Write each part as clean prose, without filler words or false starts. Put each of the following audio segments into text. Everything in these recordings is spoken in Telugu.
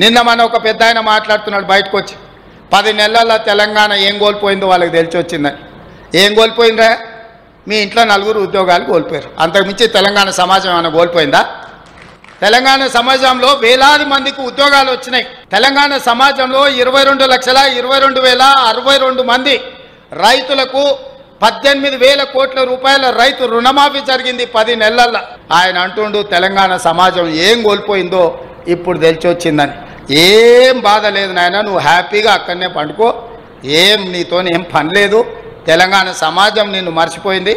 నిన్న మన ఒక పెద్ద ఆయన మాట్లాడుతున్నాడు బయటకు వచ్చి 10 నెలల్లో తెలంగాణ ఏం కోల్పోయిందో వాళ్ళకి తెలిసి వచ్చిందని. ఏం కోల్పోయిందా? మీ ఇంట్లో 4 ఉద్యోగాలు కోల్పోయారు. అంతకుమించి తెలంగాణ సమాజం ఏమైనా కోల్పోయిందా? తెలంగాణ సమాజంలో వేలాది మందికి ఉద్యోగాలు వచ్చినాయి. తెలంగాణ సమాజంలో 22,22,062 మంది రైతులకు 18,000 కోట్ల రూపాయల రైతు రుణమాఫీ జరిగింది 10 నెలల్లో. ఆయన అంటుండు తెలంగాణ సమాజం ఏం కోల్పోయిందో ఇప్పుడు తెలిసి వచ్చిందని. ఏం బాధ లేదు నాయన, నువ్వు హ్యాపీగా అక్కడనే పండుకో, ఏం నీతోనేం పని లేదు. తెలంగాణ సమాజం నిన్ను మర్చిపోయింది.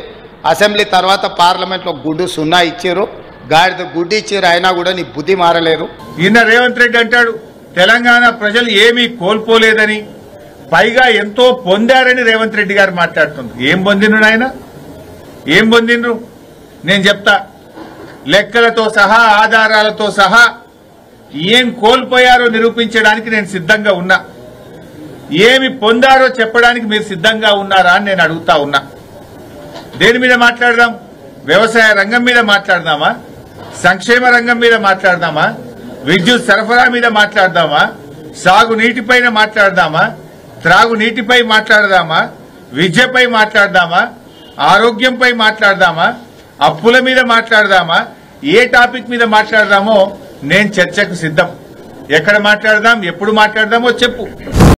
అసెంబ్లీ తర్వాత పార్లమెంట్లో గుడ్డు 0 ఇచ్చారు, గాడిద గుడ్డు ఇచ్చారు, అయినా కూడా నీ బుద్ధి మారలేదు. ఈయన రేవంత్ రెడ్డి అంటాడు తెలంగాణ ప్రజలు ఏమీ కోల్పోలేదని, పైగా ఎంతో పొందారని రేవంత్ రెడ్డి గారు మాట్లాడుతున్నారు. ఏం పొందిండ్రు నాయన, ఏం పొందిండ్రు? నేను చెప్తా, లెక్కలతో సహా ఆధారాలతో సహా ఏం కోల్పోయారో నిరూపించడానికి నేను సిద్ధంగా ఉన్నా. ఏమి పొందారో చెప్పడానికి మీరు సిద్ధంగా ఉన్నారా అని నేను అడుగుతా ఉన్నా. దేని మీద మాట్లాడదాం? వ్యవసాయ రంగం మీద మాట్లాడదామా? సంక్షేమ రంగం మీద మాట్లాడదామా? విద్యుత్ సరఫరా మీద మాట్లాడదామా? సాగునీటిపైన మాట్లాడదామా? త్రాగునీటిపై మాట్లాడదామా? విద్యపై మాట్లాడదామా? ఆరోగ్యంపై మాట్లాడదామా? అప్పుల మీద మాట్లాడదామా? ఏ టాపిక్ మీద మాట్లాడదామో నేను చర్చకు సిద్ధం. ఎక్కడ మాట్లాడదాం, ఎప్పుడు మాట్లాడదామో చెప్పు.